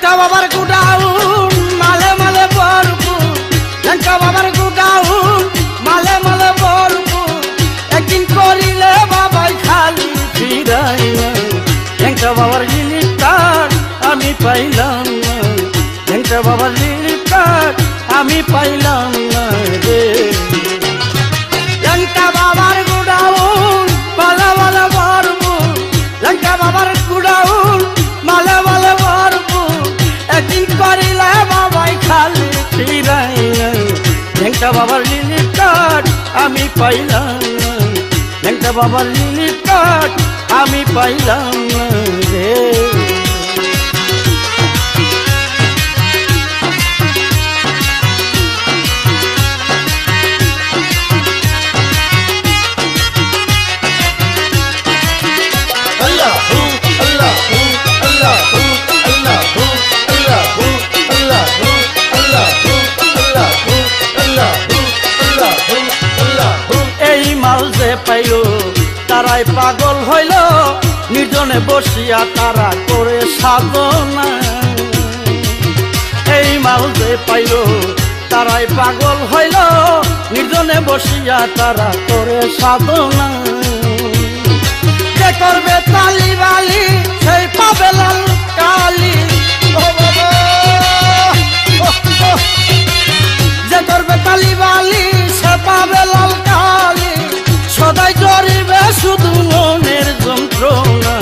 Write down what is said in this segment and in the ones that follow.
ল্যাংটা বাবার গুডাউন মালে মালে ভরপুর, ল্যাংটা বাবার গুডাউন মালে মালে ভরপুর। একদিন করিলে বাবাই খালি ফিরাই না, ল্যাংটা বাবার লিলিপ কার্ড আমি পাইলাম না, ল্যাংটা বাবার লিলিপ কার্ড আমি পাইলাম না রে। ল্যাংটা বাবার গুডাউন মালে মালে ভরপুর, ল্যাংটা বাবার গুডাউন মালে মালে ভরপুর। একদিন করিলে বাবাই খালি ফিরাই না, ল্যাংটা বাবার লিলিপ কার্ড আমি পাইলাম না, ল্যাংটা বাবার লিলিপ কার্ড আমি পাইলাম না রে। এই মাল যে পাইল তারাই পাগল হইল, নির্জনে বসিয়া তারা করে সাধনা। এই মাল যে পাইল তারাই পাগল হইল, নির্জনে বসিয়া তারা করে সাধনা। যে করবে তালি বালি সেই পাবে লাল কালি, যে করবে তালি বালি সে পাবে লাল কালি। সদাই জরিবে শুধু মনের যন্ত্রণা,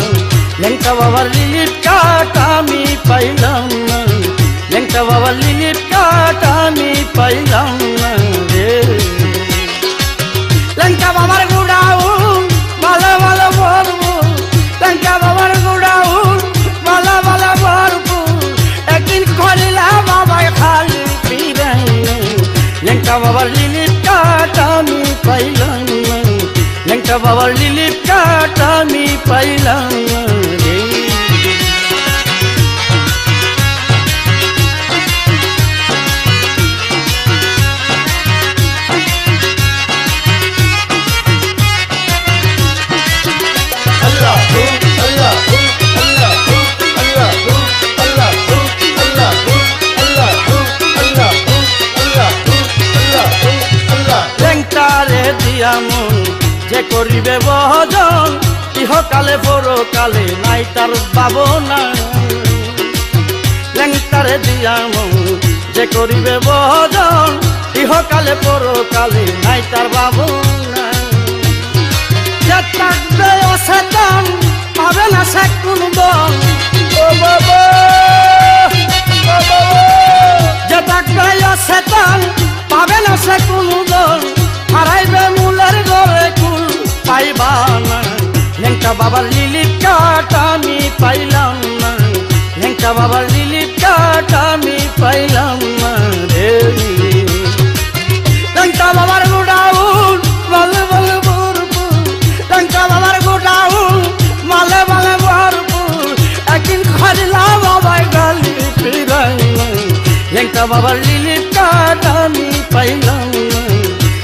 ল্যাংটা বাবার লিলিপ কার্ড আমি পাইলাম না, ল্যাংটা বাবার লিলিপ কার্ড আমি পাইলাম না রে। ল্যাংটা বাবার গুডাউন মালা মালা ভরপুর, ল্যাংটা বাবার গুডাউন মালা মালা ভরপুর। একদিন করিলা বাবাই খালি ফিরাই না, ল্যাংটা বাবার লিলিপ কার্ড আমি পাইলাম না, ল্যাংটা বাবার লিলিপ কার্ড আমি পাইলাম না রে। ল্যাংটারে দিয়া মন যে করিবে বহজন, ইহকালে পরকালে নাই তার ভাবনা। ল্যাংটারে দিয়া মন যে করিবে বহজন, ইহকালে পরকালে নাই তার ভাবনা। যে থাকবে অচেতন পাবে না সে কোন দল, যে থাকবে অচেতন পাবে না সে কোন দল। হারাইবে মূলের গড়ে কুল পাইবা না, ল্যাংটা বাবার লিলিপ কার্ড আমি পাইলাম না, ল্যাংটা বাবার লিলিপ কার্ড আমি পাইলাম না রে। ল্যাংটা বাবার গুডাউন মালে মালে ভরপুর, ল্যাংটা বাবার গুডাউন মালে মালে ভরপুর। একদিন খরিলা বাবাই গালি ফিরাই না, ল্যাংটা বাবার লিলিপ কার্ড আমি পাইলাম না,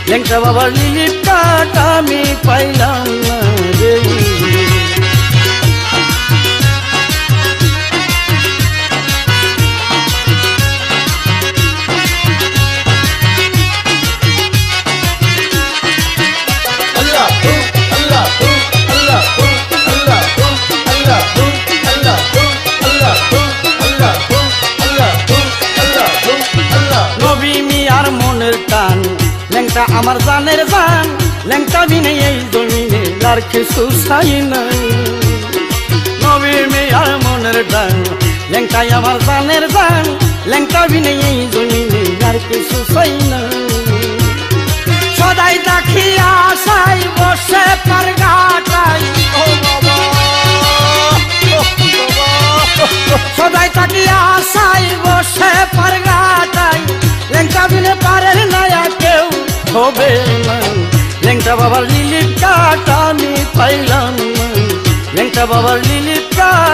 ল্যাংটা বাবার লিলিপ কার্ড আমি পাইলাম না রে। নবী মিয়ার মনের টান ল্যাংটা আমার জানের জান, ল্যাংটা বিনে এই জমিনে আর কিছু চাই নাই। নবী মিয়ার মনের টান ল্যাংটাই আমার জানের জান, ল্যাংটা বিনে এই জমিনে আর কিছু চাই না। সদাই দেখিয়া আশাই বসে তার গাটাই, সদাই তাকিয়া আশাই বসে পার গাটাই। ল্যাংটা বিনে পারের নায়া কেউ হবে না, ল্যাংটা বাবার লিলিপ কার্ড আমি পাইলাম না, ল্যাংটা বাবার লিলিপ কার্ড